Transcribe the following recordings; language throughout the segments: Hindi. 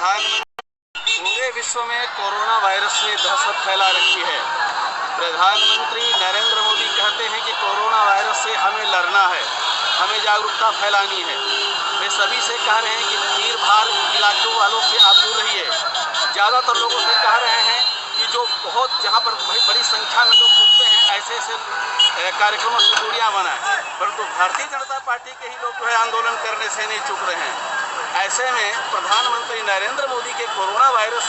प्रधानमंत्री पूरे विश्व में कोरोना वायरस ने दहशत फैला रखी है। प्रधानमंत्री नरेंद्र मोदी कहते हैं कि कोरोना वायरस से हमें लड़ना है, हमें जागरूकता फैलानी है। वे सभी से कह रहे हैं कि भीड़ भाड़ इलाकों वालों से आप दूर रहिए। ज़्यादातर लोगों से कह रहे हैं कि जो बहुत जहाँ पर बड़ी संख्या में लोग जुटते हैं ऐसे कार्यक्रमों की दूरियाँ बनाएं। परंतु भारतीय जनता पार्टी के ही लोग जो है आंदोलन करने से नहीं चूक रहे हैं। ऐसे में प्रधानमंत्री नरेंद्र मोदी के कोरोना वायरस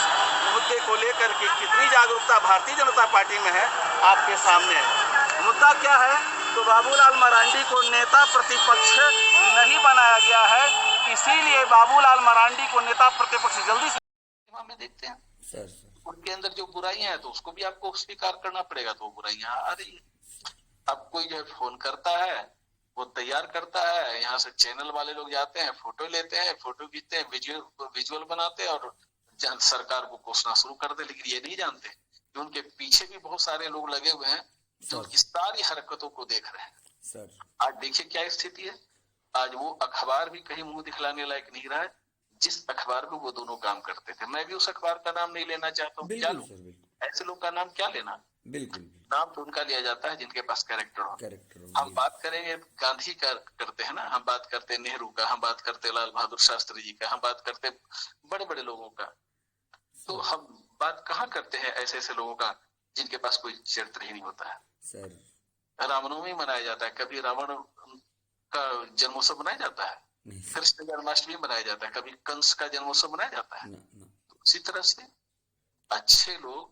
मुद्दे को लेकर के कितनी जागरूकता भारतीय जनता पार्टी में है आपके सामने है। मुद्दा क्या है? तो बाबूलाल मरांडी को नेता प्रतिपक्ष नहीं बनाया गया है, इसीलिए बाबूलाल मरांडी को नेता प्रतिपक्ष जल्दी से में देखते हैं सर उनके अंदर जो बुराइयां हैं तो उसको भी आपको स्वीकार करना पड़ेगा। तो वो बुराइयां आ रही है। अब कोई जो है फोन करता है, वो तैयार करता है, यहाँ से चैनल वाले लोग जाते हैं, फोटो लेते हैं, फोटो खींचते हैं, विजुअल बनाते हैं और सरकार को कोसना शुरू कर दे। लेकिन ये नहीं जानते कि उनके पीछे भी बहुत सारे लोग लगे हुए हैं जो इस सारी हरकतों को देख रहे हैं सर। आज देखिए क्या स्थिति है। आज वो अखबार भी कहीं मुंह दिखलाने लायक नहीं रहा है जिस अखबार में वो दोनों काम करते थे। मैं भी उस अखबार का नाम नहीं लेना चाहता हूँ। क्या ऐसे लोग का नाम क्या लेना? बिल्कुल नाम तो उनका लिया जाता है जिनके पास कैरेक्टर हो। हम बात करेंगे गांधी का करते हैं ना, हम बात करते नेहरू का, हम बात करते लाल बहादुर शास्त्री जी का, हम बात करते बड़े बड़े लोगों का। तो हम बात कहाँ करते हैं ऐसे ऐसे लोगों का जिनके पास कोई चरित्र ही नहीं होता है सर। रामनवमी मनाया जाता है, कभी रावण का जन्मोत्सव मनाया जाता है, कृष्ण जन्माष्टमी मनाया जाता है, कभी कंस का जन्मोत्सव मनाया जाता है। तो उसी तरह से अच्छे लोग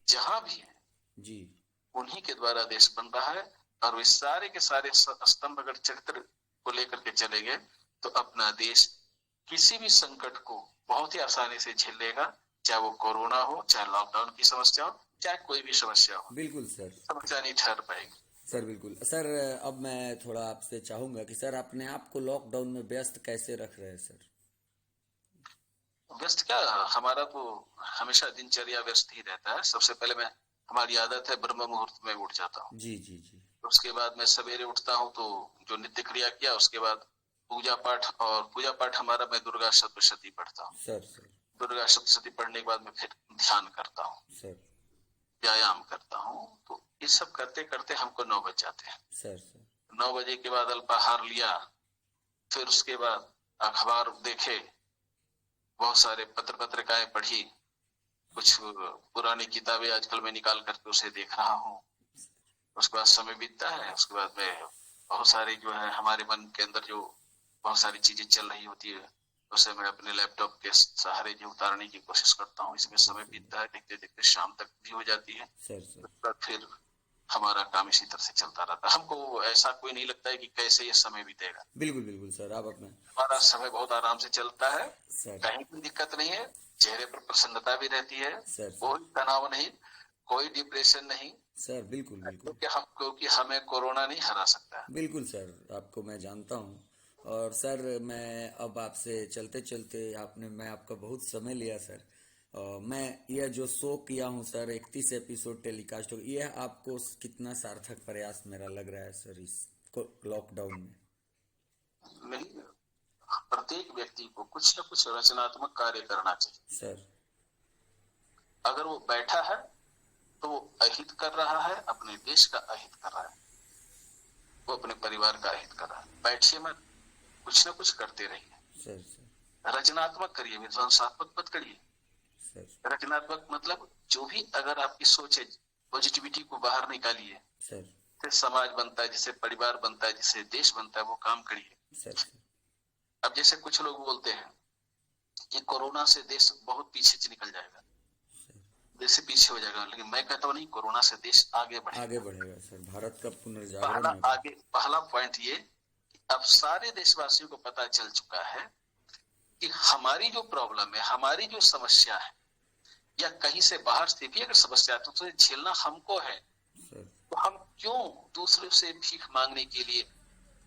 जहां भी हैं जी उन्हीं के द्वारा देश बन रहा है। और वे सारे के सारे स्तंभ अगर चरित्र को लेकर के चले गए तो अपना देश किसी भी संकट को बहुत ही आसानी से झेल लेगा, चाहे वो कोरोना हो, चाहे लॉकडाउन की समस्या हो, चाहे कोई भी समस्या हो। बिल्कुल सर, समस्या नहीं ठहर पाएगी सर। बिल्कुल सर। अब मैं थोड़ा आपसे चाहूंगा कि सर अपने आप को लॉकडाउन में व्यस्त कैसे रख रहे हैं सर? व्यस्त क्या, हमारा तो हमेशा दिनचर्या व्यस्त ही रहता है। सबसे पहले मैं हमारी आदत है ब्रह्म मुहूर्त में उठ जाता हूँ। जी जी जी। उसके बाद मैं सवेरे उठता हूँ तो जो नित्य क्रिया किया, उसके बाद पूजा पाठ, और पूजा पाठ हमारा मैं दुर्गा सप्तशती पढ़ता हूँ सर। दुर्गा सप्तशती पढ़ने के बाद मैं फिर ध्यान करता हूँ सर, व्यायाम करता हूँ। तो ये सब करते करते हमको 9 बज जाते हैं सर। 9 बजे के बाद अल्पाहार लिया, फिर उसके बाद अखबार देखे, बहुत सारे पत्रिकाएं पढ़ी, कुछ पुरानी किताबें आजकल मैं निकाल करके उसे देख रहा हूँ। उसके बाद समय बीतता है। उसके बाद में बहुत सारी जो है हमारे मन के अंदर जो बहुत सारी चीजें चल रही होती है उसे मैं अपने लैपटॉप के सहारे जो उतारने की कोशिश करता हूँ। इसमें समय बीतता है, देखते देखते शाम तक भी हो जाती है सर। फिर हमारा काम इसी तरह से चलता रहता है। हमको ऐसा कोई नहीं लगता है कि कैसे ये समय बीतेगा। बिल्कुल बिल्कुल सर। आप अपना हमारा समय बहुत आराम से चलता है सर, कहीं कोई दिक्कत नहीं है, चेहरे पर प्रसन्नता भी रहती है सर। कोई तनाव नहीं, कोई डिप्रेशन नहीं सर। बिल्कुल बिल्कुल, क्योंकि हमें कोरोना नहीं हरा सकता। बिल्कुल सर, आपको मैं जानता हूँ। और सर मैं अब आपसे चलते चलते मैं आपका बहुत समय लिया सर। मैं यह जो शो किया हूँ सर, 31 एपिसोड टेलीकास्ट हो, यह आपको कितना सार्थक प्रयास मेरा लग रहा है सर इस लॉकडाउन में? नहीं, प्रत्येक व्यक्ति को कुछ न कुछ रचनात्मक कार्य करना चाहिए सर। अगर वो बैठा है तो वो अहित कर रहा है, अपने देश का अहित कर रहा है, वो अपने परिवार का अहित कर रहा है। बैठिए मत, कुछ न कुछ करते रहिए सर। रचनात्मक करिए, विध्वंसात्मक मत करिए सर। रचनात्मक मतलब जो भी अगर आपकी सोच है, पॉजिटिविटी को बाहर निकालिए सर। फिर समाज बनता है, जिससे परिवार बनता है, जिससे देश बनता है, वो काम करिए सर। अब जैसे कुछ लोग बोलते हैं कि कोरोना से देश बहुत पीछे निकल जाएगा, देश से पीछे हो जाएगा, लेकिन मैं कहता हूँ नहीं, कोरोना से देश आगे बढ़ेगा सर। भारत का पुनर्जागरण पहला पॉइंट ये, अब सारे देशवासियों को पता चल चुका है कि हमारी जो प्रॉब्लम है, हमारी जो समस्या है, या कहीं से बाहर से भी अगर समस्या है तो उसे झेलना हमको है। तो हम क्यों दूसरों से भीख मांगने के लिए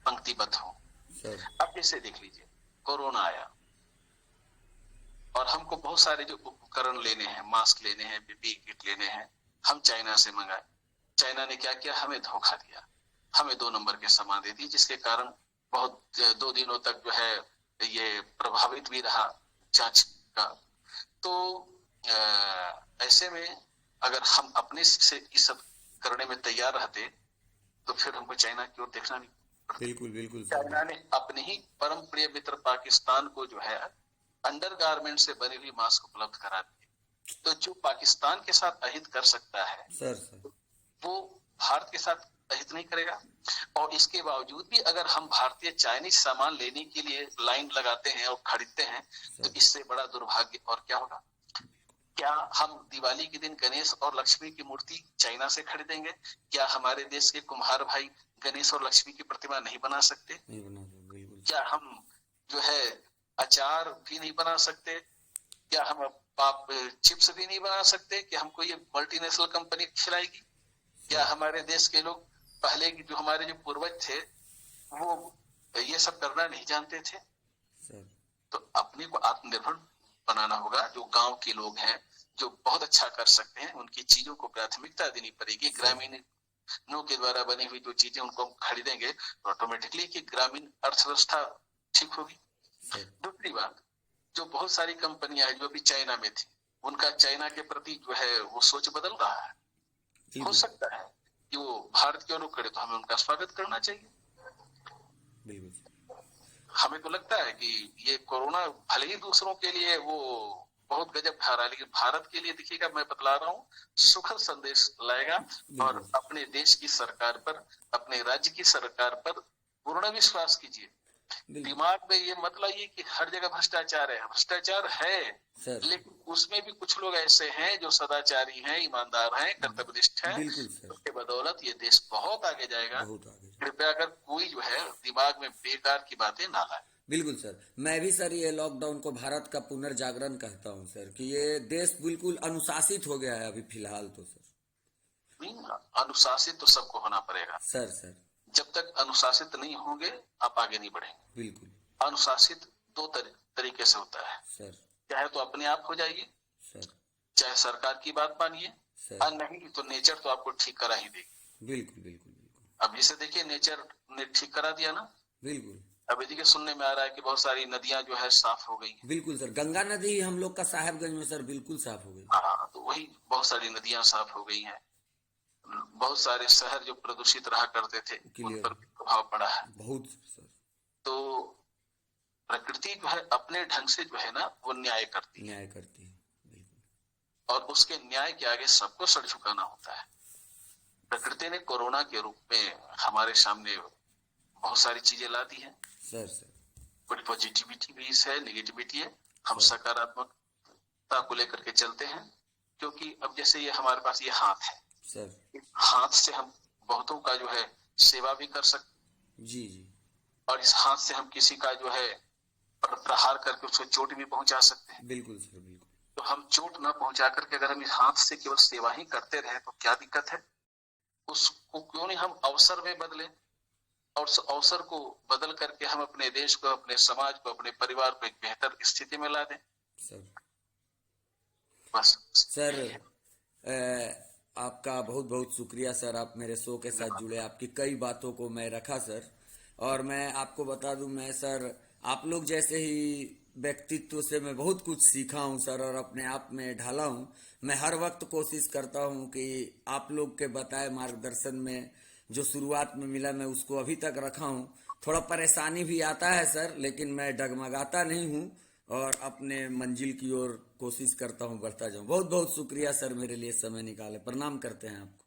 पंक्तिबद्ध हो? अब जैसे देख लीजिए, कोरोना आया और हमको बहुत सारे जो उपकरण लेने हैं, मास्क लेने हैं, पीपीई किट लेने हैं, हम चाइना से मंगाए। चाइना ने क्या किया? हमें धोखा दिया, हमें 2 नंबर के सामान दे दिए, जिसके कारण बहुत 2 दिनों तक जो है ये प्रभावित भी रहा जांच का तो ऐसे में अगर हम अपने से ये सब करने में तैयार रहते तो फिर हमको चाइना की ओर देखना नहीं पड़ता। बिल्कुल बिल्कुल। चाइना ने अपने ही परम प्रिय मित्र पाकिस्तान को जो है अंडर गारमेंट से बनी हुई मास्क उपलब्ध करा दी। तो जो पाकिस्तान के साथ अहित कर सकता है सर वो भारत के साथ अहित नहीं करेगा। और इसके बावजूद भी अगर हम भारतीय चाइनीज सामान लेने के लिए लाइन लगाते हैं और खरीदते हैं तो इससे बड़ा दुर्भाग्य और क्या होगा। क्या हम दिवाली के दिन गणेश और लक्ष्मी की मूर्ति चाइना से खरीदेंगे? क्या हमारे देश के कुम्हार भाई गणेश और लक्ष्मी की प्रतिमा नहीं बना सकते? नहीं बना सकते, बिल्कुल। क्या हम जो है अचार भी नहीं बना सकते? क्या हम आप चिप्स भी नहीं बना सकते कि हमको ये मल्टीनेशनल कंपनी खिलाएगी? क्या हमारे देश के लोग पहले की जो हमारे जो पूर्वज थे वो ये सब करना नहीं जानते थे? तो अपने को आत्मनिर्भर बनाना होगा। जो गांव के लोग हैं जो बहुत अच्छा कर सकते हैं उनकी चीजों को प्राथमिकता देनी पड़ेगी। ग्रामीणों के द्वारा बनी हुई जो चीजें उनको हम खरीदेंगे तो ऑटोमेटिकली कि ग्रामीण अर्थव्यवस्था ठीक होगी। दूसरी बात, जो बहुत सारी कंपनियां हैं जो अभी चाइना में थी उनका चाइना के प्रति जो है वो सोच बदल रहा है। हो सकता है कि वो भारत की ओर करे तो हमें उनका स्वागत करना चाहिए। हमें तो लगता है कि ये कोरोना भले ही दूसरों के लिए वो बहुत गजब खा रहा है लेकिन भारत के लिए देखिएगा, मैं बतला रहा हूँ, सुखद संदेश लाएगा। और अपने देश की सरकार पर, अपने राज्य की सरकार पर पूर्ण विश्वास कीजिए। दिमाग में ये मत लाइए कि हर जगह भ्रष्टाचार है। भ्रष्टाचार है लेकिन उसमें भी कुछ लोग ऐसे हैं जो सदाचारी हैं, ईमानदार हैं, कर्तव्यनिष्ठ हैं। उसके बदौलत ये देश बहुत आगे जाएगा। कृपया अगर कोई जो है दिमाग में बेकार की बातें ना लाए। बिल्कुल सर, मैं भी सर ये लॉकडाउन को भारत का पुनर्जागरण कहता हूँ सर, कि ये देश बिल्कुल अनुशासित हो गया है अभी फिलहाल तो सर। अनुशासित तो सबको होना पड़ेगा सर। जब तक अनुशासित नहीं होंगे आप आगे नहीं बढ़ेंगे। बिल्कुल। अनुशासित दो तरीके से होता है सर। चाहे तो अपने आप हो जाइए सर, चाहे सरकार की बात मानिए, और नहीं तो नेचर तो आपको ठीक करा ही देगी। बिल्कुल। अब इसे देखिए, नेचर ने ठीक करा दिया ना। बिल्कुल। अभी देखिए सुनने में आ रहा है कि बहुत सारी नदियां जो है साफ हो गई। बिल्कुल सर, गंगा नदी हम लोग का साहेबगंज में सर बिल्कुल साफ हो गई। हाँ, तो वही बहुत सारी नदियां साफ हो गई हैं। बहुत सारे शहर जो प्रदूषित रहा करते थे उन पर भी प्रभाव पड़ा है बहुत सर। तो प्रकृति जो है अपने ढंग से जो है ना वो न्याय करती है। बिल्कुल। और उसके न्याय के आगे सबको सर झुकाना होता है। प्रकृति ने कोरोना के रूप में हमारे सामने बहुत सारी चीजें ला दी है सर। बड़ी पॉजिटिविटी भी है, नेगेटिविटी है। हम सकारात्मकता को लेकर के चलते हैं क्योंकि अब जैसे ये हमारे पास ये हाथ है सर, हाथ से हम बहुतों का जो है सेवा भी कर सकते। जी। और इस हाथ से हम किसी का जो है प्रहार करके उसको चोट भी पहुंचा सकते हैं। बिल्कुल सर, बिल्कुल। तो हम चोट न पहुंचा करके अगर हम इस हाथ से केवल सेवा ही करते रहे तो क्या दिक्कत है? उसको क्यों नहीं हम अवसर में बदलें और उस अवसर को बदल करके हम अपने देश को, अपने समाज को, अपने परिवार को एक बेहतर स्थिति में ला दें सर। बस सर, आपका बहुत बहुत शुक्रिया सर। आप मेरे शो के साथ जुड़े, आपकी कई बातों को मैं रखा सर। और मैं आपको बता दूं, मैं सर आप लोग जैसे ही व्यक्तित्व से मैं बहुत कुछ सीखा हूं सर और अपने आप में ढाला हूं। मैं हर वक्त कोशिश करता हूं कि आप लोग के बताए मार्गदर्शन में जो शुरुआत में मिला मैं उसको अभी तक रखा हूं। थोड़ा परेशानी भी आता है सर, लेकिन मैं डगमगाता नहीं हूं और अपने मंजिल की ओर कोशिश करता हूं, बढ़ता जाऊं। बहुत बहुत शुक्रिया सर मेरे लिए समय निकाले। प्रणाम करते हैं आपको।